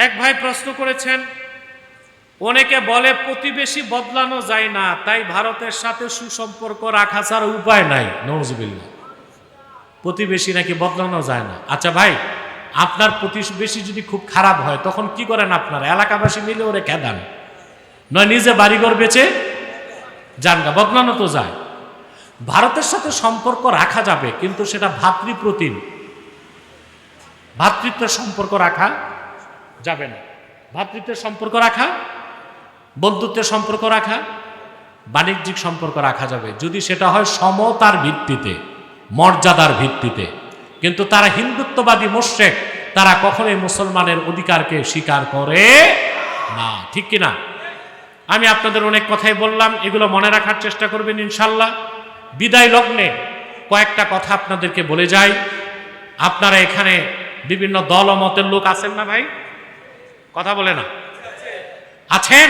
এক ভাই প্রশ্ন করেছেন, অনেকে বলে প্রতিবেশী বদলানো যায় না, তাই ভারতের সাথে সুসম্পর্ক রাখা ছাড়া উপায় নাই। নওয়াজুবিল্লাহ। প্রতিবেশী নাকি বদলানো যায় না। আচ্ছা ভাই, আপনার প্রতিবেশী যদি খুব খারাপ হয় তখন কি করেন? আপনার এলাকাবাসী মিলে ওরে খেদান, নয় নিজে বাড়িঘর বেচে জানগা। বদলানো তো যায়। ভারতের সাথে সম্পর্ক রাখা যাবে, কিন্তু সেটা ভাতৃপ্রতিম, ভাতৃত্বের সম্পর্ক রাখা যাবে না। ভাতৃত্বের সম্পর্ক রাখা, বন্ধুত্বের সম্পর্ক রাখা, বাণিজ্যিক সম্পর্ক রাখা যাবে যদি সেটা হয় সমতার ভিত্তিতে, মর্যাদার ভিত্তিতে। কিন্তু তারা হিন্দুত্ববাদী মুশরিক, তারা কখনোই মুসলমানের অধিকারকে স্বীকার করে না। ঠিক কিনা? আমি আপনাদের অনেক কথাই বললাম, এগুলো মনে রাখার চেষ্টা করবেন ইনশাল্লাহ। বিদায় লগ্নে কয়েকটা কথা আপনাদেরকে বলে যাই। আপনারা এখানে বিভিন্ন দল ও মতের লোক আছেন না ভাই? কথা বলে না? আছেন?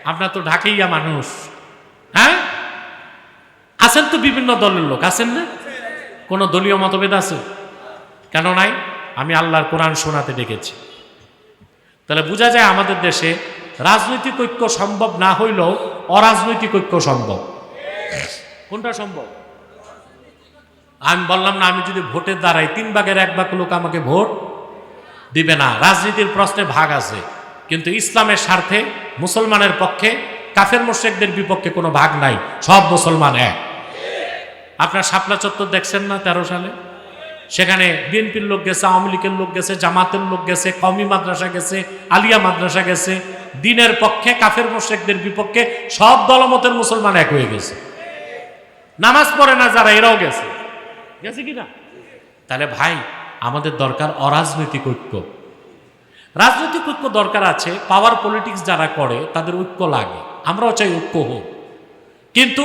আপনার তো ঢাকাইয়া মানুষ, হ্যাঁ? আছেন তো বিভিন্ন দলের লোক, আছেন না? কোন দলীয় মতভেদ আছে? কেন নাই? আমি আল্লাহর কোরআন শোনাতে ডেকেছি। তাহলে বোঝা যায় আমাদের দেশে রাজনৈতিক ঐক্য সম্ভব না হইলেও অরাজনৈতিক ঐক্য সম্ভব। কোনটা সম্ভব? আমি বললাম না, আমি যদি ভোটের দ্বারাই 3/1 লোক আমাকে ভোট দিবে না। রাজনীতির প্রশ্নে ভাগ আছে, কিন্তু ইসলামের স্বার্থে মুসলমানের পক্ষে কাফের মুশরিকদের বিপক্ষে কোনো ভাগ নাই, সব মুসলমান এক। আপনার শাপলা চত্বর দেখছেন না 13 সালে? সেখানে বিএনপির লোক গেছে, আওয়ামী লীগের লোক গেছে, জামাতের লোক গেছে, কওমি মাদ্রাসা গেছে, আলিয়া মাদ্রাসা গেছে। দ্বীনের পক্ষে কাফের মুশরিকদের বিপক্ষে সব দলমতের মুসলমান এক হয়ে গেছে। নামাজ পড়ে না যারা, এরাও গেছে, গেছে কিনা? তাহলে ভাই, আমাদের দরকার অরাজনৈতিক ঐক্য। রাজনৈতিক ঐক্য দরকার আছে, পাওয়ার পলিটিক্স যারা করে তাদের ঐক্য লাগে, আমরাও চাই ঐক্য হোক, কিন্তু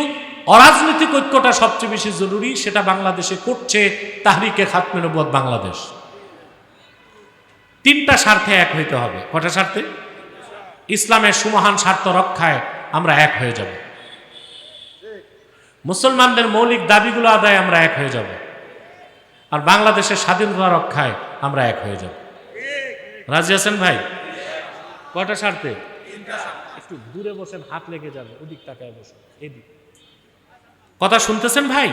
অরাজনৈতিক ঐক্যটা সবচেয়ে বেশি জরুরি। সেটা বাংলাদেশে করছে তাহরিকে খাতমে নবুয়ত বাংলাদেশ। 3টা স্বার্থে এক হইতে হবে। কটা স্বার্থে? ইসলামের সুমহান স্বার্থ রক্ষায় আমরা এক হয়ে যাব, মুসলমানদের মৌলিক দাবিগুলো আদায় আমরা এক হয়ে যাব, আর বাংলাদেশের স্বাধীনতা রক্ষায় আমরা এক হয়ে যাব। রাজি আছেন ভাই? কটা স্বার্থে? একটু দূরে বসেন, হাত লেগে যাবে, ওদিক তাকায় বসেন, এদিক। কথা শুনতেছেন ভাই?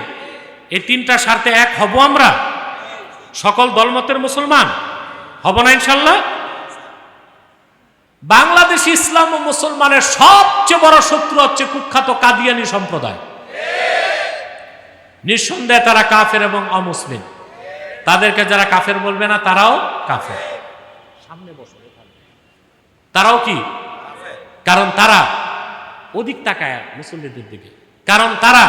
এই 3টা স্বার্থে এক হব আমরা, সকল দলমতের মুসলমান হব না ইনশাল্লাহ? বাংলাদেশ ইসলাম ও মুসলমানের সবচেয়ে বড় শত্রু হচ্ছে কুখ্যাত কাদিয়ানি সম্প্রদায়। নিঃসন্দেহে তারা কাফের এবং অমুসলিম। তাদেরকে যারা কাফের বলবে না, তারাও কাফের। সামনে বসে, তারাও কি? কারণ তারা অধিক তাকায় মুসল্লিদের দিকে, কারণ তারা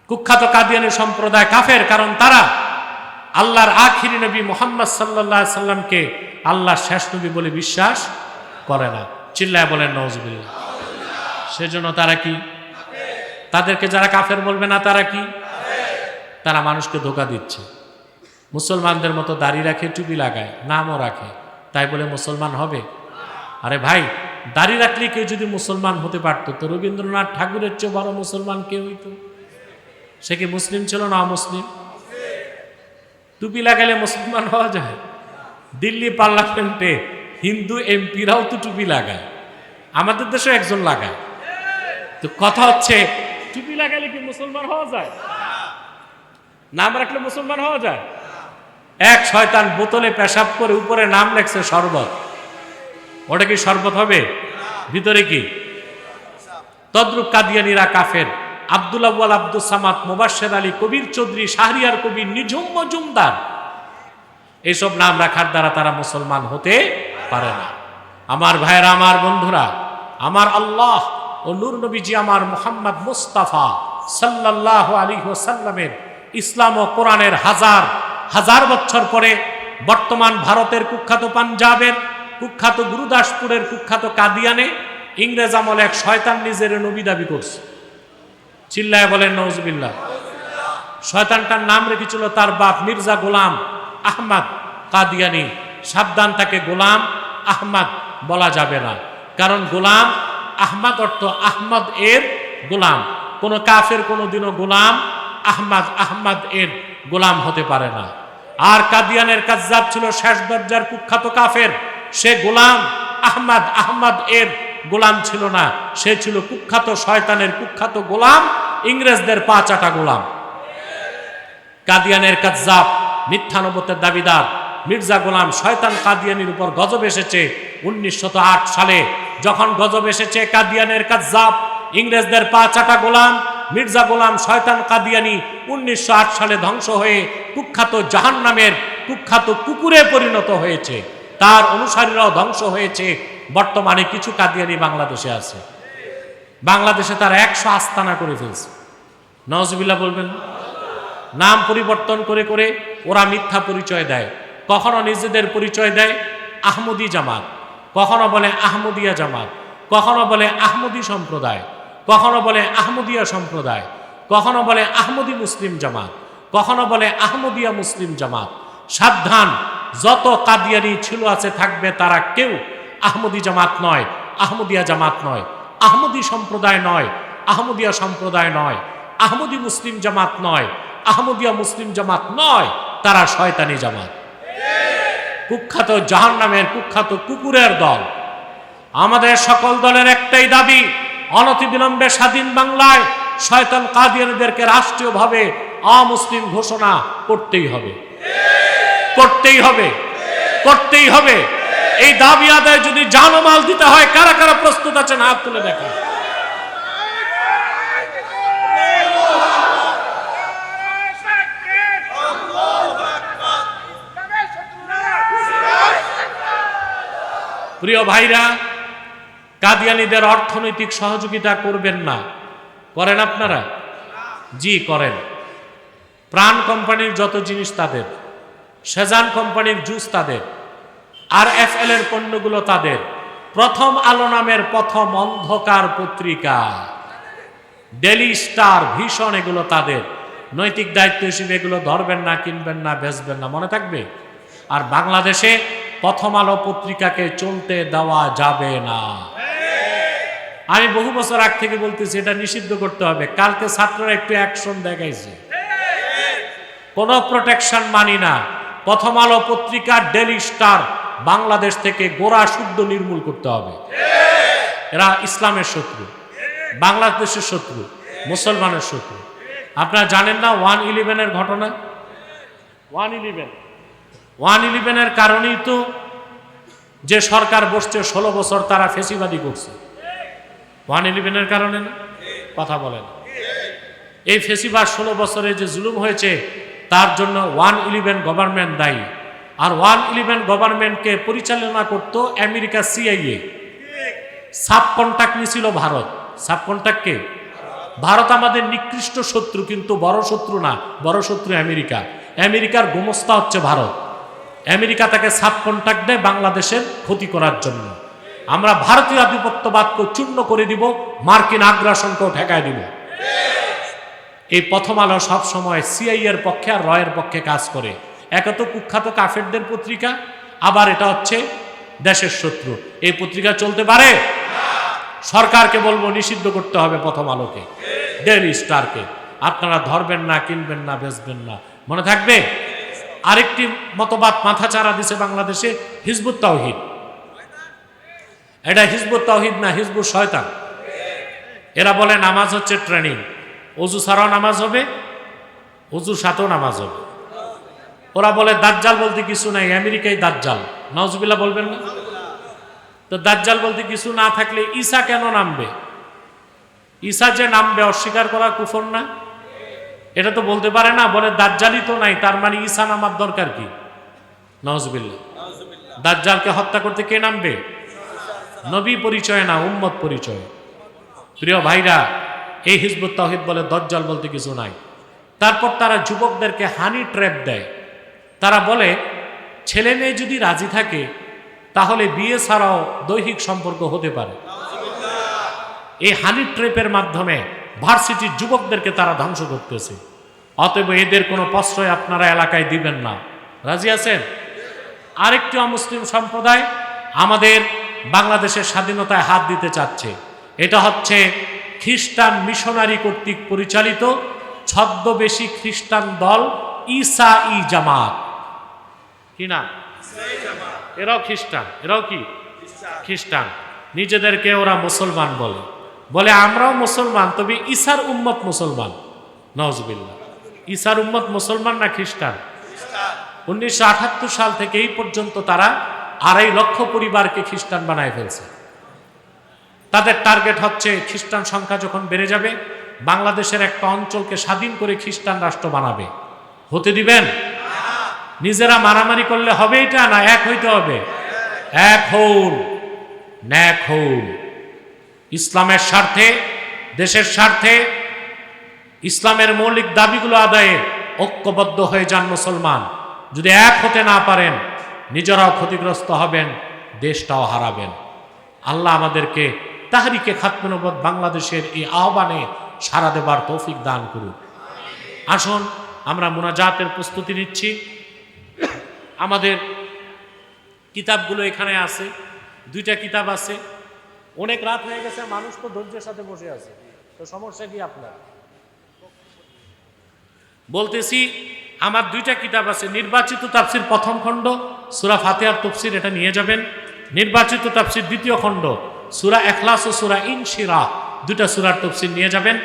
কুখ্যাত কাদিয়ানি সম্প্রদায় কাফের, কারণ তারা আল্লাহর আখিরি নবী মুহাম্মদ সাল্লাল্লাহু আলাইহি সাল্লামকে আল্লাহর শেষ নবী বলে বিশ্বাস করে না। চিল্লায় বলেন নাউজুবিল্লাহ। সেজন্য তারা কি? তাদেরকে যারা কাফের বলবে না, তারা কি? তারা মানুষকে ধোঁকা দিচ্ছে। মুসলমানদের মতো দাড়ি রাখে, টুপি লাগায়, নামও রাখে, তাই বলে মুসলমান হবে? আরে ভাই, দাড়ি রাখলে কেউ যদি মুসলমান হতে পারতো, তো রবীন্দ্রনাথ ঠাকুরের চেয়ে বড় মুসলমান কে হইতো? সে কি মুসলিম ছিল না অমুসলিম? টুপি লাগালে মুসলমান হওয়া যায়? দিল্লি পার্লামেন্টে হিন্দু এমপিরাও তো টুপি লাগায়, আমাদের দেশে একজন লাগায়। তো কথা হচ্ছে, টুপি লাগালে কি মুসলমান হওয়া যায়? নাম রাখলে মুসলমান হওয়া যায়? এক শয়তান বোতলে পেশাব করে উপরে নাম লেখছে শরবত, ওটা কি শরবত হবে? ভিতরে কি? তদ্রুপ কাদিয়ানিরা কাফের। আব্দুল আউয়াল, আব্দুল সামাদ, মুবাশশির আলী, কবির চৌধুরী, শাহরিয়ার কবির, নিঝুম মজুমদার, এইসব নাম রাখার দ্বারা তারা মুসলমান হতে পারে না। আমার ভাইরা, আমার বন্ধুরা, আমার আল্লাহ ও নূর নবীজি আমার মুহাম্মদ মুস্তাফা সাল্লাল্লাহু আলাইহি ওয়াসাল্লামের ইসলাম ও কোরআনের হাজার হাজার বছর পরে বর্তমান ভারতের কুখ্যাত পাঞ্জাবের কুখ্যাত গুরুদাসপুরের কুখ্যাত কাদিয়ানে ইংরেজ আমলে এক শয়তান নিজের নবী দাবি করছে। চিল্লায় বলেন নাউজুবিল্লাহ। শয়তানটার নাম রেখেছিল তার বাপ মির্জা গোলাম আহমদ কাদিয়ানি। সাবধান, তাকে গোলাম আহমদ বলা যাবে না, কারণ গোলাম আহমদ অর্থ আহমদ এর গোলাম। কোন কাফের কোনোদিনও গোলাম আহমদ এর গোলাম হতে পারে না। আর কাদিয়ানের কাজ্জাব ছিল শেষ দরজার কুখ্যাত কাফের। সে গোলাম আহমদ এর গোলাম ছিল না, সে ছিল কুখ্যাত শয়তানের কুখ্যাত গোলাম, ইংরেজদের পা চাটা গোলাম। কাদিয়ানের কাজ্জাব মিথ্যা নবুয়তের দাবিদার মির্জা গোলাম শয়তান কাদিয়ানির উপর গজব এসেছে 1908 সালে। যখন গজব এসেছে, কাদিয়ানের কাজ্জাব ইংরেজদের পা চাটা গোলাম মির্জা গোলাম শয়তান কাদিয়ানি 1908 সালে ধ্বংস হয়ে কুখ্যাত জাহান্নামের কুখ্যাত কুকুরে পরিণত হয়েছে। তার অনুসারীরাও ধ্বংস হয়েছে। বর্তমানে কিছু কাদিয়ানি বাংলাদেশে আছে। বাংলাদেশে তার 100 আস্তানা করে ফেলছে। নাউজুবিল্লাহ বলবেন। নাম পরিবর্তন করে করে ওরা মিথ্যা পরিচয় দেয়। কখনো নিজেদের পরিচয় দেয় আহমদি জামাত, কখনো বলে আহমদিয়া জামাত, কখনো বলে আহমদি সম্প্রদায়, কখনো বলে আহমদিয়া সম্প্রদায়, কখনো বলে আহমদি মুসলিম জামাত, কখনো বলে আহমদিয়া মুসলিম জামাত। সাবধান, যত কাদিয়ানি ছিল আছে থাকবে, তারা কেউ আহমদি জামাত নয়, আহমদিয়া জামাত নয়, আহমদি সম্প্রদায় নয়, আহমদিয়া সম্প্রদায় নয়, আহমদি মুসলিম জামাত নয়, আহমদিয়া মুসলিম জামাত নয়, তারা শয়তানি জামাত, কুখ্যাত জাহান্নামের কুখ্যাত কুকুরের দল। আমাদের সকল দলের একটাই দাবি, অনতিবিলম্বে স্বাধীন বাংলায় শয়তান কাদিয়ানীদেরকে রাষ্ট্রীয়ভাবে অমুসলিম ঘোষণা করতেই হবে, করতেই হবে, করতেই হবে। এই দাবি আদায় যদি জানমাল দিতে হয়, কারা কারা প্রস্তুত আছেন হাত তুলে দেখা। প্রিয় ভাইরা, কাদিয়ানীদের অর্থনৈতিক সহযোগিতা করবেন না। করেন আপনারা? জি করেন। প্রাণ কোম্পানির যত জিনিস তাদের, সেজান কোম্পানির জুস তাদের, RFL এর পণ্যগুলো তাদের, প্রথম আলো নামের প্রথম অন্ধকার পত্রিকা, ডেলি স্টার, ভীষণ, এগুলো তাদের। নৈতিক দায়িত্ব হিসেবে এগুলো ধরবেন না, কিনবেন না, বেচবেন না, মনে থাকবে। আর বাংলাদেশে প্রথম আলো পত্রিকাকে চলতে দেওয়া যাবে না। আমি বহু বছর আগ থেকে বলতেছি এটা নিষিদ্ধ করতে হবে। কালকে ছাত্ররা একটু অ্যাকশন দেখাইছে। কোনো প্রোটেকশন মানি না। প্রথম আলো পত্রিকা, ডেলি স্টার বাংলাদেশ থেকে গোড়া শুদ্ধ নির্মূল করতে হবে। এরা ইসলামের শত্রু, বাংলাদেশের শত্রু, মুসলমানের শত্রু। আপনারা জানেন না 1/11 ঘটনা? 1/11 কারণেই তো যে সরকার বসছে 16 বছর তারা ফেসিবাদী করছে। 1/11 কারণে না? কথা বলেন। এই ফেসিবাদ 16 বছরে যে জুলুম হয়েছে তার জন্য 1/11 গভর্নমেন্ট দায়ী। আর 1/11 গভর্নমেন্টকে পরিচালনা করত আমেরিকা CIA। সাব কন্ট্রাক্ট নিয়েছিল ভারত। সাব কন্ট্রাক্ট কে? ভারত আমাদের নিকৃষ্ট শত্রু, কিন্তু বড় শত্রু না, বড় শত্রু আমেরিকা। আমেরিকার গোমস্তা হচ্ছে ভারত। আমেরিকা তাকে সাব কন্ট্রাক্ট দেয় বাংলাদেশের ক্ষতি করার জন্য। আমরা ভারতীয় আধিপত্যবাদকে চূর্ণ করে দিব, মার্কিন আগ্রাসনকেও ঠেকায় দিব। এই প্রথম আলো সব সময় CIA এর পক্ষে আর রয়ের পক্ষে কাজ করে। একে তো কুখ্যাত কাফেরদের পত্রিকা, আবার এটা হচ্ছে দেশের শত্রু। এই পত্রিকা চলতে পারে? সরকারকে বলবো নিষিদ্ধ করতে হবে প্রথম আলোকে, ডেইলি স্টারকে। আপনারা ধরবেন না, কিনবেন না, বেচবেন না, মনে থাকবে। আরেকটি মতবাদ মাথাচাড়া দিছে বাংলাদেশে, হিজবুত তাওহীদ। এটা হিজবুত তাওহীদ না, হিজবুত শয়তান। এরা বলে নামাজ হচ্ছে ট্রেনিং, অজু ছাড়াও নামাজ হবে, অজুর সাথেও নামাজ হবে। ওরা বলে দাজ্জাল বলতে কিছু নাই, আমেরিকায় দাজ্জাল। নাউজুবিল্লাহ বলবেন না? তো দাজ্জাল বলতে কিছু না থাকলে ঈসা কেন নামবে? ঈসা যে নামবে অস্বীকার করা কুফর না? এটা তো বলতে পারে না। বলে দাজ্জালই তো নাই, তার মানে ঈসা নামার দরকার কি? নাউজুবিল্লাহ। দাজ্জালকে হত্যা করতে কে নামবে? নবী পরিচয় না, উম্মত পরিচয়। প্রিয় ভাইরা, এই হিজবুত তাওহীদ বলে দাজ্জাল বলতে কিছু নাই। তারপর তারা যুবকদেরকে হানি ট্র্যাপ দেয়। তারা বলে ছেলে মেয়ে যদি রাজি থাকে তাহলে বিয়ে ছাড়াও দৈহিক সম্পর্ক হতে পারে। এই হানি ট্র্যাপের মাধ্যমে ভার্সিটির যুবকদেরকে তারা ধ্বংস করতেছে। অতএব এদের কোনো প্রশ্রয় আপনারা এলাকায় দিবেন না। রাজি আছেন? আরেকটি অমুসলিম সম্প্রদায় আমাদের বাংলাদেশের স্বাধীনতায় হাত দিতে চাচ্ছে। এটা হচ্ছে খ্রিস্টান মিশনারি কর্তৃক পরিচালিত ছদ্মবেশী খ্রিস্টান দল ঈসাই জামাত। কি না? এরাও খ্রিস্টান। এরাও কি খ্রিস্টান? নিজেদেরকে ওরা মুসলমান বলে, বলে আমরাও মুসলমান, তবে ঈসার উম্মত মুসলমান। নাউজুবিল্লাহ। ঈসার উম্মত মুসলমান না খ্রিস্টান? 1978 সাল থেকে এই পর্যন্ত তারা 2.5 লক্ষ পরিবারকে খ্রিস্টান বানায় ফেলছে। তাদের টার্গেট হচ্ছে খ্রিস্টান সংখ্যা যখন বেড়ে যাবে, বাংলাদেশের একটা অঞ্চলকে স্বাধীন করে খ্রিস্টান রাষ্ট্র বানাবে। হতে দিবেন? নিজেরা মারামারি করলে হবে এটা, না এক হইতে হবে? এক হউন, ন্যাক হউন। ইসলামের স্বার্থে, দেশের স্বার্থে, ইসলামের মৌলিক দাবিগুলো আদায়ে ঐক্যবদ্ধ হয়ে যান মুসলমান। যদি এক হতে না পারেন, নিজেরাও ক্ষতিগ্রস্ত হবেন, দেশটাও হারাবেন। আল্লাহ আমাদেরকে তাহরিকে খাতমে নবুওয়াত বাংলাদেশের এই আহ্বানে সাড়া দেবার তৌফিক দান করুন। আসুন আমরা মুনাজাতের প্রস্তুতি নিচ্ছি। আমাদের কিতাবগুলো এখানে আছে, 2টা কিতাব আছে। অনেক রাত হয়ে গেছে, মানুষ তো ধৈর্যের সাথে বসে আছে, তো সমস্যা কি আপনার? বলতেছি আমার 2টা কিতাব আছে। নির্বাচিত তাফসির প্রথম খণ্ড সূরা ফাতিহার তাফসির, এটা নিয়ে যাবেন। নির্বাচিত তাফসির দ্বিতীয় খণ্ড সূরা ইখলাস ও সূরা ইনশিরাহ, 2টা সূরার তাফসির নিয়ে যাবেন।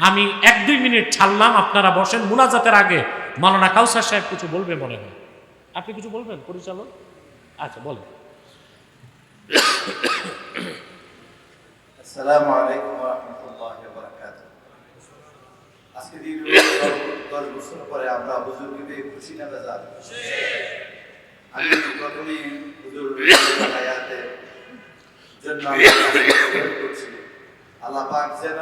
আমি 1-2 মিনিট ছাড়লাম, আপনারা বসেন। মুনাজাতের আগে মাওলানা কাউসার সাহেব কিছু বলবে মনে হয়। আপনি কিছু বলবেন পরিচালক? আচ্ছা বলেন। আসসালামু আলাইকুম ওয়া রাহমাতুল্লাহি ওয়া বারাকাতুহু। আজকে দীর্ঘ 10 বছর পরে আমরা হুজুরকে পেয়ে খুশি না বেজার? আমি প্রথমে হুজুর হায়াতের জন্য আমি দোয়া করছি, আল্লাহ পাক যেন